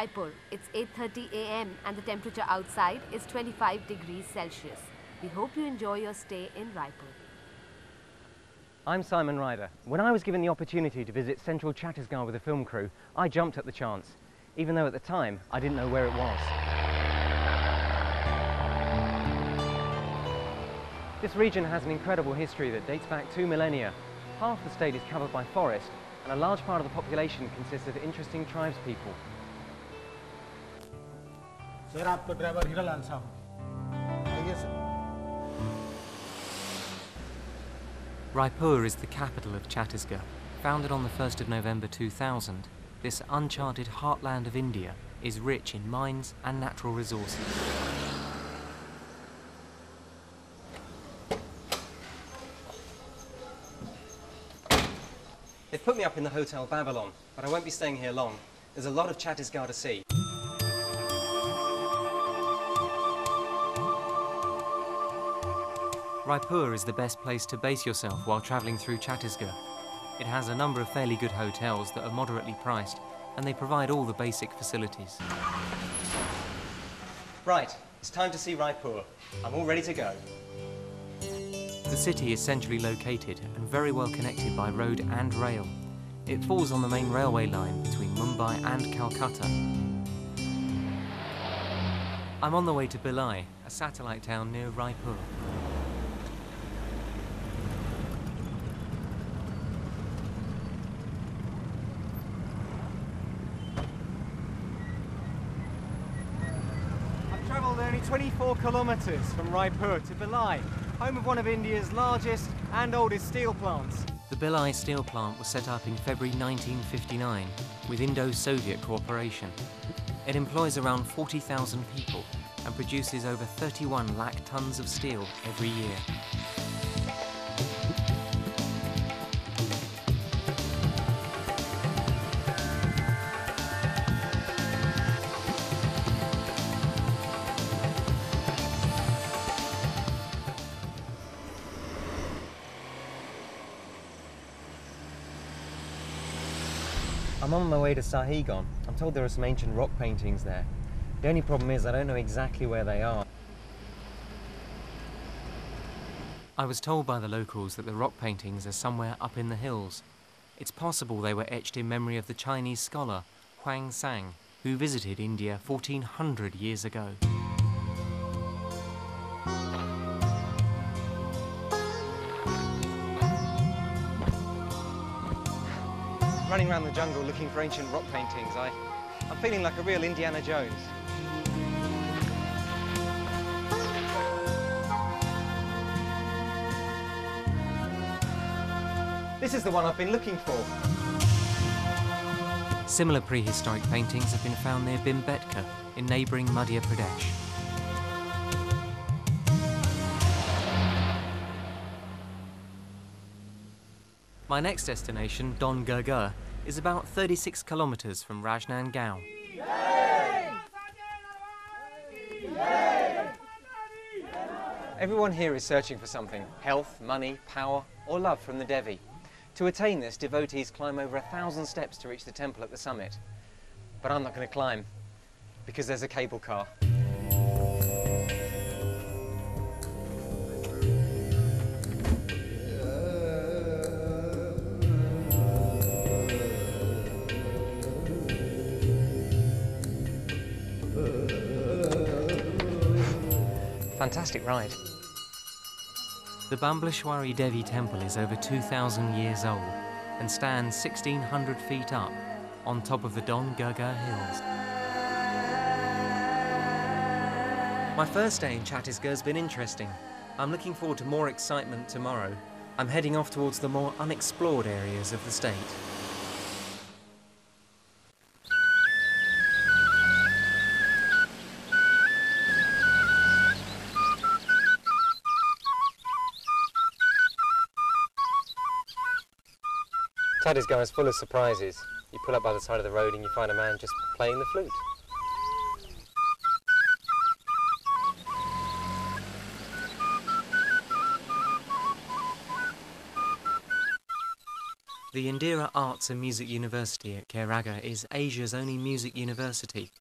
Raipur. It's 8:30 a.m. and the temperature outside is 25 degrees Celsius. We hope you enjoy your stay in Raipur. I'm Simon Ryder. When I was given the opportunity to visit central Chhatisgarh with a film crew, I jumped at the chance, even though at the time I didn't know where it was. This region has an incredible history that dates back 2 millennia. Half the state is covered by forest, and a large part of the population consists of interesting tribespeople. Sir, आपको driver Hira Lal साहब। आइए sir. Raipur is the capital of Chhatisgarh. Founded on the 1st of November 2000, this uncharted heartland of India is rich in mines and natural resources. They've put me up in the Hotel Babylon, but I won't be staying here long. There's a lot of Chhatisgarh to see. Raipur is the best place to base yourself while travelling through Chhatisgarh. It has a number of fairly good hotels that are moderately priced, and they provide all the basic facilities. Right, it's time to see Raipur. I'm all ready to go. The city is centrally located and very well connected by road and rail. It falls on the main railway line between Mumbai and Calcutta. I'm on the way to Bhilai, a satellite town near Raipur. I've travelled only 24 kilometres from Raipur to Bhilai, home of one of India's largest and oldest steel plants. The Bhilai steel plant was set up in February 1959 with Indo-Soviet cooperation. It employs around 40,000 people and produces over 31 lakh tonnes of steel every year. I'm on my way to Sahigon. I'm told there are some ancient rock paintings there. The only problem is I don't know exactly where they are. I was told by the locals that the rock paintings are somewhere up in the hills. It's possible they were etched in memory of the Chinese scholar Huang Sang, who visited India 1400 years ago. Running around the jungle looking for ancient rock paintings, I'm feeling like a real Indiana Jones. This is the one I've been looking for. Similar prehistoric paintings have been found near Bhimbetka in neighbouring Madhya Pradesh. My next destination, Garh, is about 36 kilometres from Rajnandgaon. Everyone here is searching for something: health, money, power, or love from the Devi. To attain this, devotees climb over 1,000 steps to reach the temple at the summit. But I'm not going to climb, because there's a cable car. Fantastic ride. The Bambleshwari Devi temple is over 2,000 years old and stands 1,600 feet up on top of the Garh hills. My first day in Chhatisgarh has been interesting. I'm looking forward to more excitement tomorrow. I'm heading off towards the more unexplored areas of the state. Chhatisgarh is full of surprises. You pull up by the side of the road and you find a man just playing the flute. The Indira Arts and Music University at Kairagha is Asia's only music university.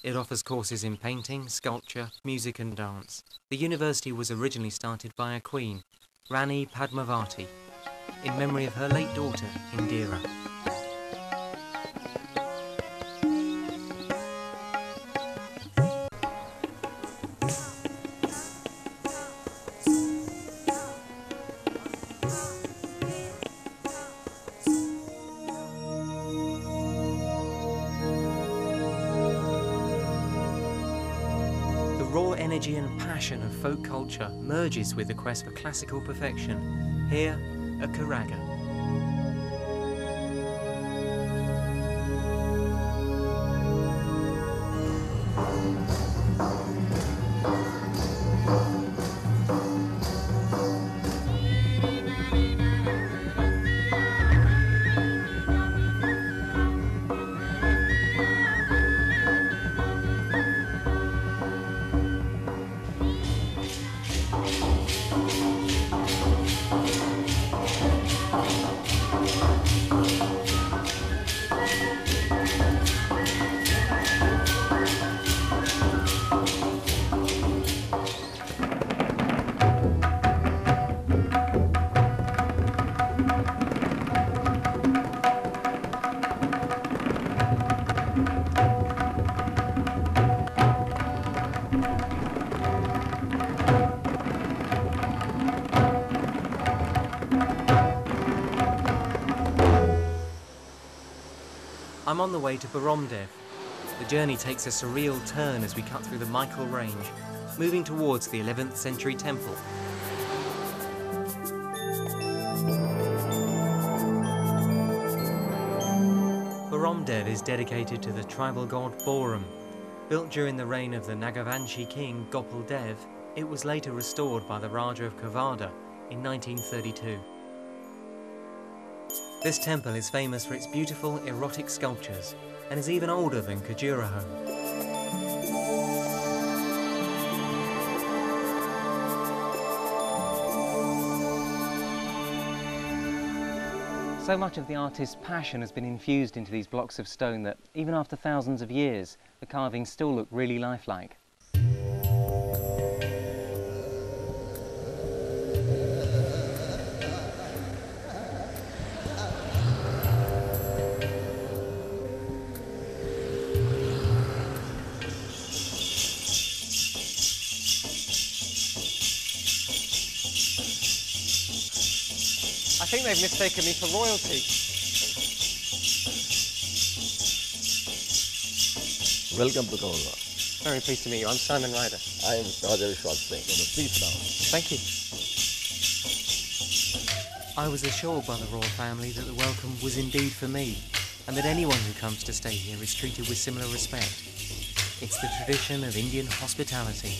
It offers courses in painting, sculpture, music and dance. The university was originally started by a queen, Rani Padmavati, in memory of her late daughter, Indira. The raw energy and passion of folk culture merges with the quest for classical perfection, here at Kairagha. I'm on the way to Baromdev. The journey takes a surreal turn as we cut through the Michael Range, moving towards the 11th century temple. Baromdev is dedicated to the tribal god Borum. Built during the reign of the Nagavanshi king Gopal Dev, it was later restored by the Raja of Kavada in 1932. This temple is famous for its beautiful erotic sculptures and is even older than Khajuraho. So much of the artist's passion has been infused into these blocks of stone that, even after thousands of years, the carvings still look really lifelike. I think they've mistaken me for royalty. Welcome to Kairagha. Very pleased to meet you. I'm Simon Ryder. I am Raja Vishwas Singh. Please sit down. Thank you. I was assured by the royal family that the welcome was indeed for me, and that anyone who comes to stay here is treated with similar respect. It's the tradition of Indian hospitality.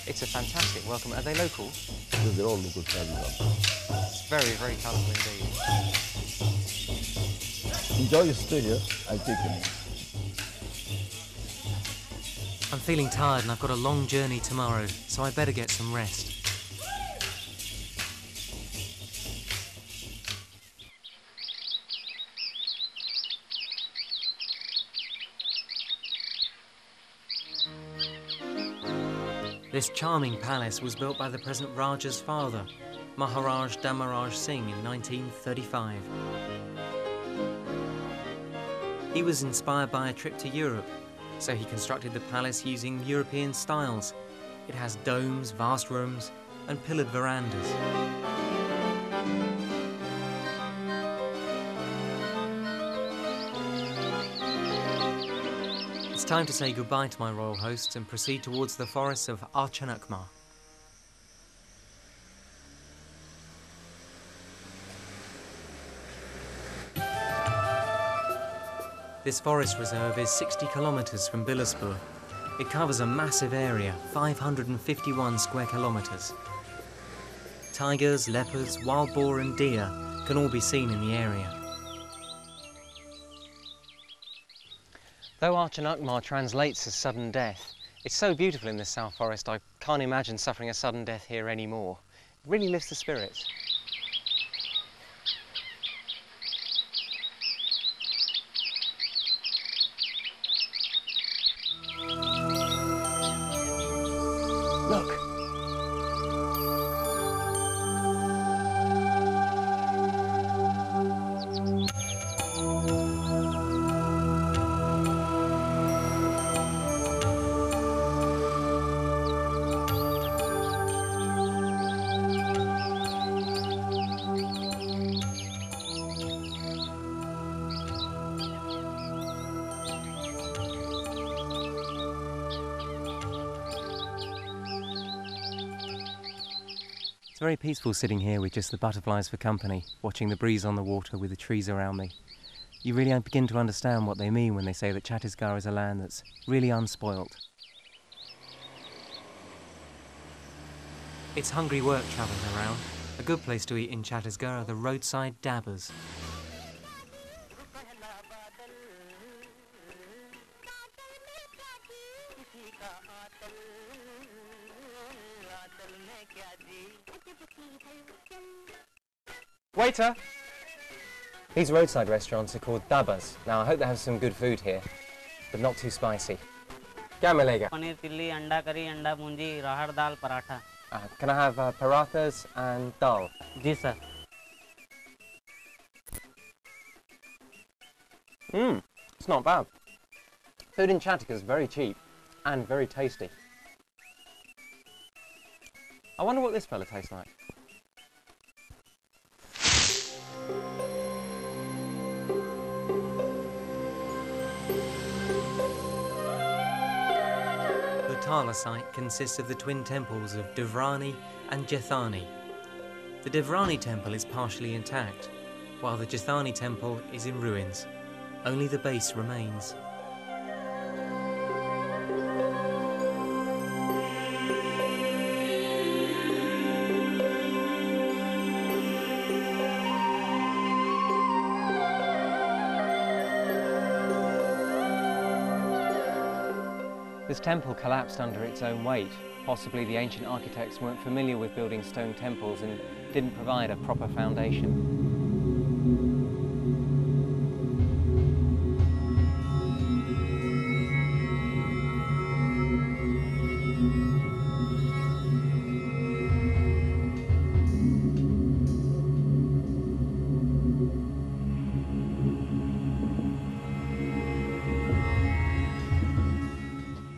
It's a fantastic welcome. Are they local? Yes, they're all local Chhatisgarh. It's very, very colourful indeed. Enjoy your stay here. I'll take you. I'm feeling tired and I've got a long journey tomorrow, so I better get some rest. This charming palace was built by the present Raja's father, Maharaj Damaraj Singh, in 1935. He was inspired by a trip to Europe, so he constructed the palace using European styles. It has domes, vast rooms, and pillared verandas. It's time to say goodbye to my royal hosts and proceed towards the forests of Archanakmar. This forest reserve is 60 kilometres from Bilaspur. It covers a massive area, 551 square kilometres. Tigers, leopards, wild boar and deer can all be seen in the area. Though Archanakmar translates as sudden death, it's so beautiful in this South Forest I can't imagine suffering a sudden death here anymore. It really lifts the spirits. Look! It's very peaceful sitting here with just the butterflies for company, watching the breeze on the water with the trees around me. You really begin to understand what they mean when they say that Chhatisgarh is a land that's really unspoilt. It's hungry work travelling around. A good place to eat in Chhatisgarh are the roadside dabbas. Waiter! These roadside restaurants are called dabbas. Now, I hope they have some good food here, but not too spicy. Kya milega? Paneer chilli अंडा curry अंडा भुंजी राहड़ दाल paratha Can I have parathas and dal? जी sir It's not bad. Food in Chhattisgarh is very cheap and very tasty. I wonder what this fella tastes like. The Tala site consists of the twin temples of Devrani and Jethani. The Devrani temple is partially intact, while the Jethani temple is in ruins. Only the base remains. This temple collapsed under its own weight. Possibly the ancient architects weren't familiar with building stone temples and didn't provide a proper foundation.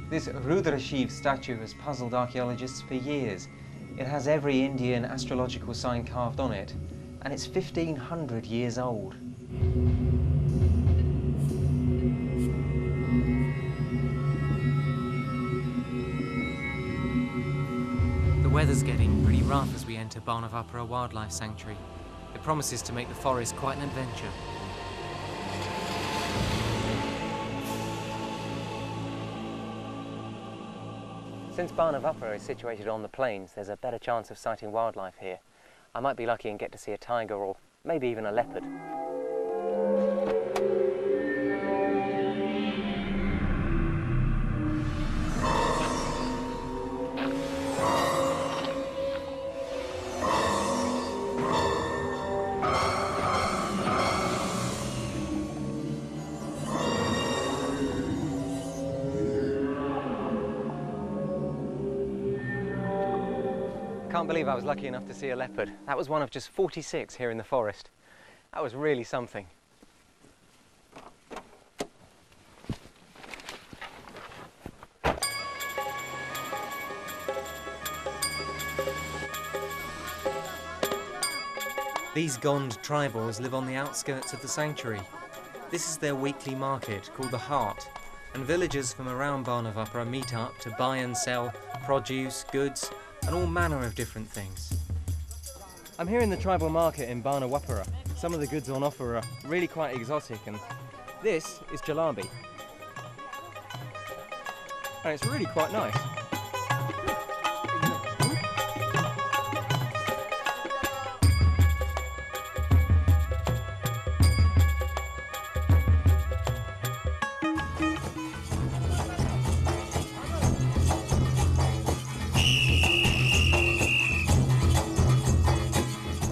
This Rudra Shiv statue has puzzled archaeologists for years. It has every Indian astrological sign carved on it, and it's 1,500 years old. The weather's getting pretty rough as we enter Barnavapura Wildlife Sanctuary. It promises to make the forest quite an adventure. Since Barnavapura is situated on the plains, there's a better chance of sighting wildlife here. I might be lucky and get to see a tiger or maybe even a leopard. Can't believe I was lucky enough to see a leopard. That was one of just 46 here in the forest. That was really something. These Gond tribals live on the outskirts of the sanctuary. This is their weekly market called the Heart, and villagers from around Barnavapura meet up to buy and sell produce, goods, and all manner of different things. I'm here in the tribal market in Barnavapura. Some of the goods on offer are really quite exotic, and this is jalebi. And it's really quite nice.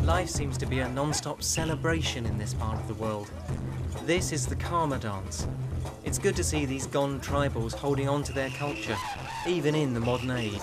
Life seems to be a non-stop celebration in this part of the world. This is the Karma dance. It's good to see these gone tribals holding on to their culture, even in the modern age.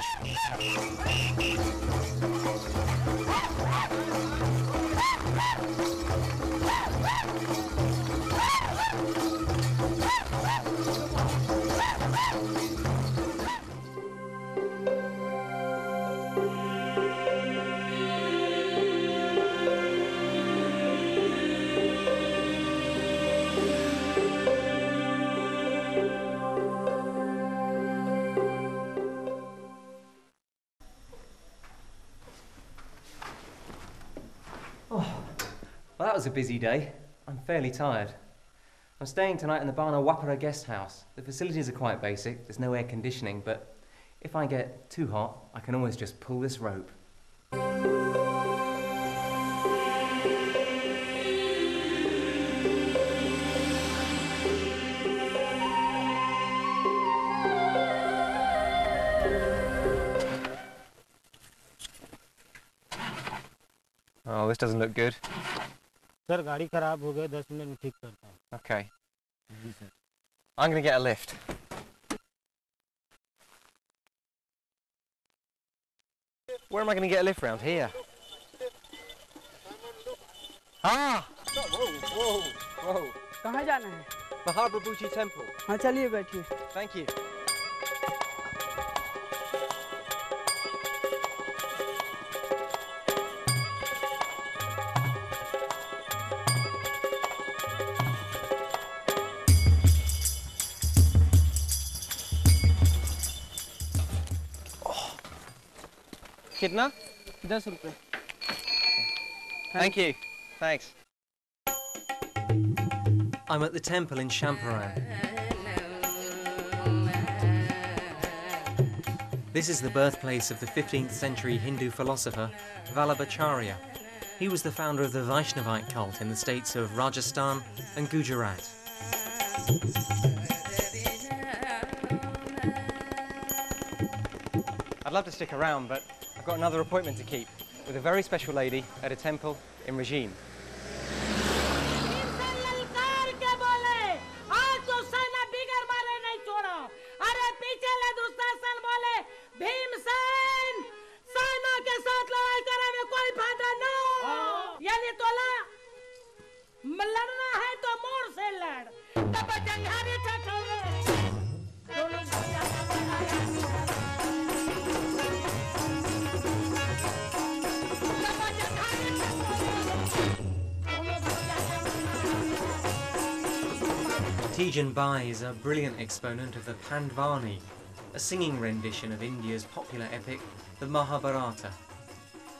Well, that was a busy day. I'm fairly tired. I'm staying tonight in the Bana Wapara guest house. The facilities are quite basic, there's no air conditioning, but if I get too hot, I can always just pull this rope. Oh, this doesn't look good. Sir गाड़ी खराब हो गई 10 minute में ठीक करता हूँ. Okay. जी sir. I'm going to get a lift. Where am I going to get a lift round here? Ah! Whoa, whoa, whoa. कहाँ जाना है? Mahabhrabhuji Temple. हाँ चलिए बैठिए. Thank you. Kitna? 10 रुपए. Thank you. Thanks. I'm at the temple in Champaran. This is the birthplace of the 15th century Hindu philosopher Vallabhacharya. He was the founder of the Vaishnavite cult in the states of Rajasthan and Gujarat. I'd love to stick around, but I've got another appointment to keep with a very special lady at a temple in Regime. Tijan Bai is a brilliant exponent of the Pandvani, a singing rendition of India's popular epic, the Mahabharata.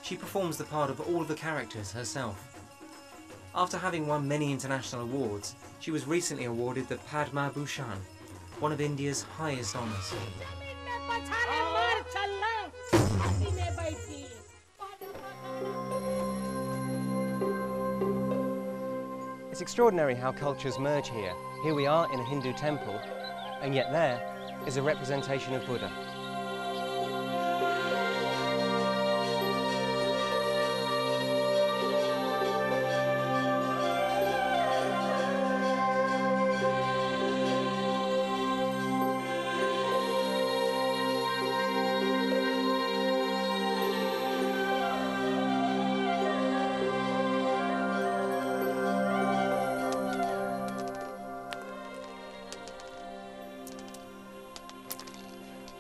She performs the part of all the characters herself. After having won many international awards, she was recently awarded the Padma Bhushan, one of India's highest honours. It's extraordinary how cultures merge here. Here we are in a Hindu temple, and yet there is a representation of Buddha.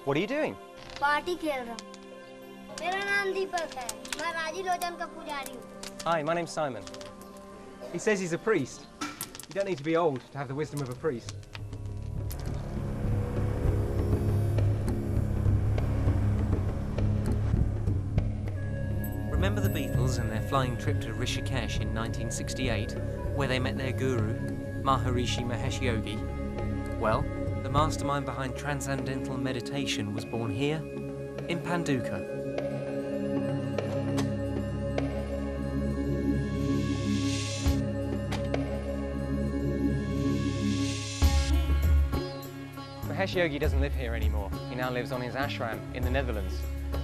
What are you doing? Party खेल रहा हूँ. मेरा नाम दीपक है. मैं राजी लोचन का पुजारी हूँ. Hi, my name's Simon. He says he's a priest. You don't need to be old to have the wisdom of a priest. Remember the Beatles and their flying trip to Rishikesh in 1968, where they met their guru, Maharishi Mahesh Yogi? Well, the mastermind behind transcendental meditation was born here, in Panduka. Mahesh Yogi doesn't live here anymore. He now lives on his ashram in the Netherlands.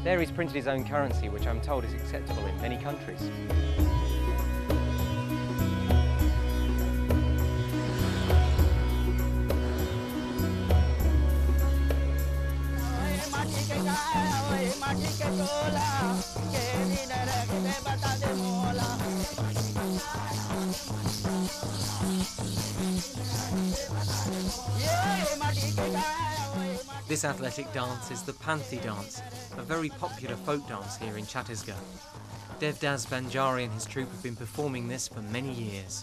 There he's printed his own currency, which I'm told is acceptable in many countries. This athletic dance is the Panthi dance, a very popular folk dance here in Chhatisgarh. Devdas Banjari and his troupe have been performing this for many years.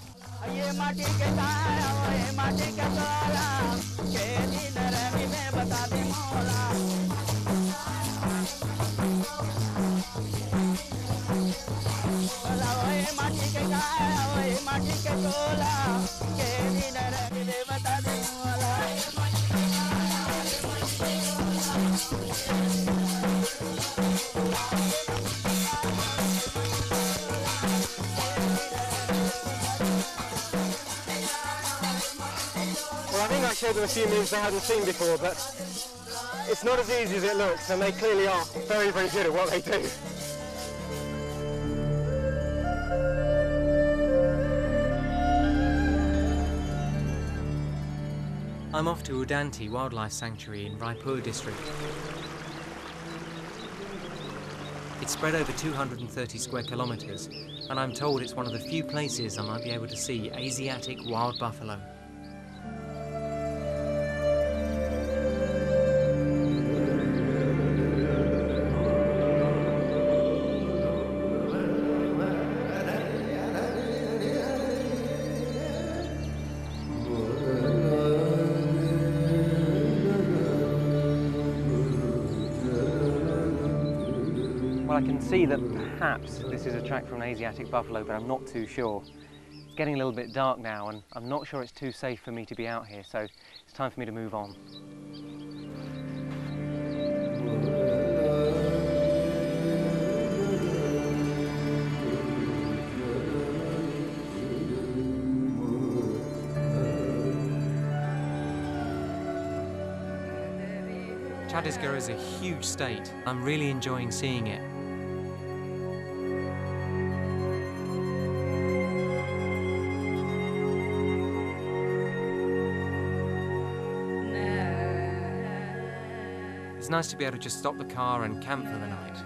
Well, I think I showed them a few moves I hadn't seen before, but it's not as easy as it looks, and they clearly are very, very good at what they do. I'm off to Udanti Wildlife Sanctuary in Raipur district. It's spread over 230 square kilometres, and I'm told it's one of the few places I might be able to see Asiatic wild buffalo. Well, I can see that perhaps this is a track from an Asiatic buffalo, but I'm not too sure. It's getting a little bit dark now, and I'm not sure it's too safe for me to be out here, so it's time for me to move on. Chhatisgarh is a huge state. I'm really enjoying seeing it. It's nice to be able to just stop the car and camp for the night.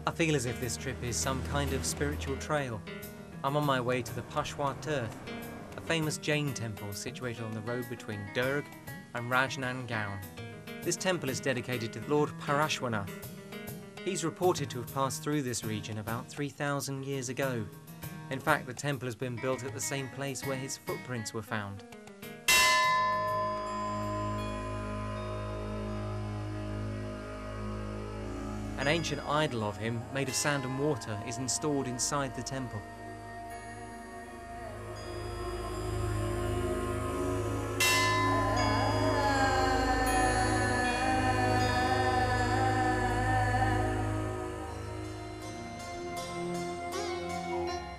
I feel as if this trip is some kind of spiritual trail. I'm on my way to the Pashwa Tirth, a famous Jain temple situated on the road between Durg and Rajnandgaon. This temple is dedicated to Lord Parashwanath. He's reported to have passed through this region about 3,000 years ago. In fact, the temple has been built at the same place where his footprints were found. An ancient idol of him, made of sand and water, is installed inside the temple.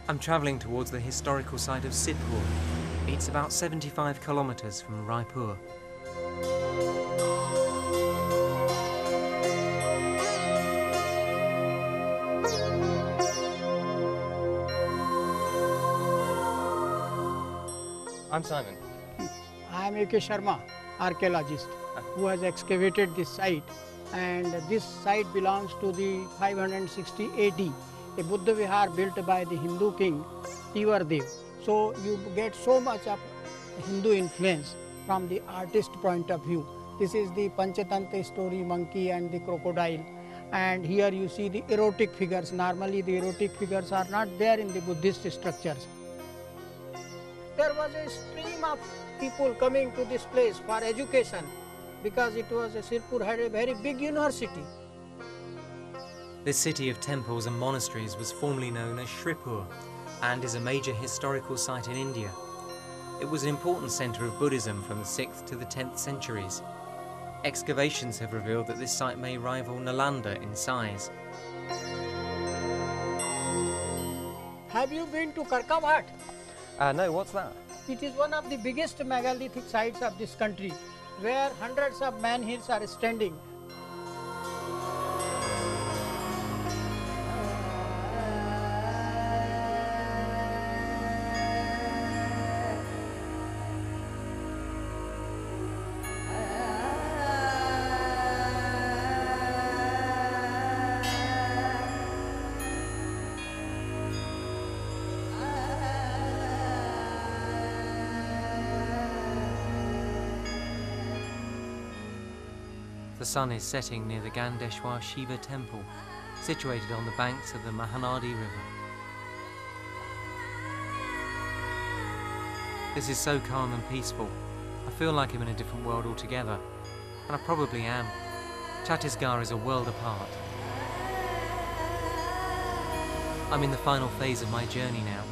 I'm travelling towards the historical site of Sidhpur. It's about 75 kilometres from Raipur. I'm Simon. I am A.K. Sharma, archaeologist, who has excavated this site. And this site belongs to the 560 AD, a Buddha Vihar built by the Hindu king Tivardev. So you get so much of Hindu influence from the artist point of view. This is the Panchatanta story, monkey and the crocodile. And here you see the erotic figures. Normally the erotic figures are not there in the Buddhist structures. There was a stream of people coming to this place for education because it was Sidhpur had a very big university. This city of temples and monasteries was formerly known as Sripur and is a major historical site in India. It was an important centre of Buddhism from the 6th to the 10th centuries. Excavations have revealed that this site may rival Nalanda in size. Have you been to Karkavat? No, what's that? It is one of the biggest megalithic sites of this country, where hundreds of menhirs are standing. The sun is setting near the Gandeshwar Shiva temple, situated on the banks of the Mahanadi River. This is so calm and peaceful. I feel like I'm in a different world altogether, and I probably am. Chhatisgarh is a world apart. I'm in the final phase of my journey now,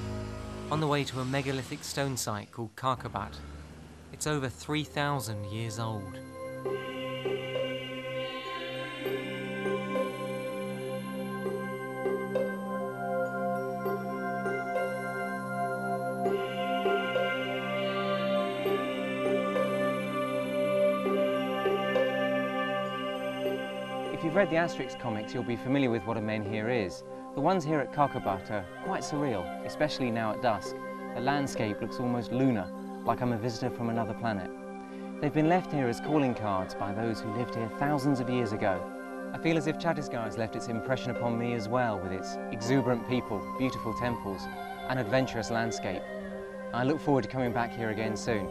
on the way to a megalithic stone site called Karkabat. It's over 3,000 years old. If you've read the Asterix comics, you'll be familiar with what a menhir is. The ones here at Karkabat are quite surreal, especially now at dusk. The landscape looks almost lunar, like I'm a visitor from another planet. They've been left here as calling cards by those who lived here thousands of years ago. I feel as if Chhatisgarh has left its impression upon me as well, with its exuberant people, beautiful temples, and adventurous landscape. I look forward to coming back here again soon.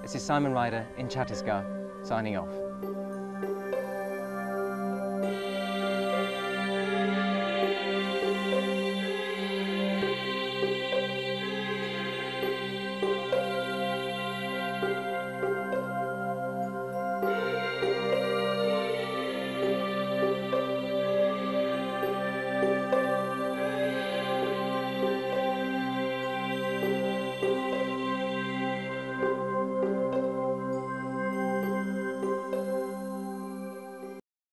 This is Simon Ryder in Chhatisgarh, signing off.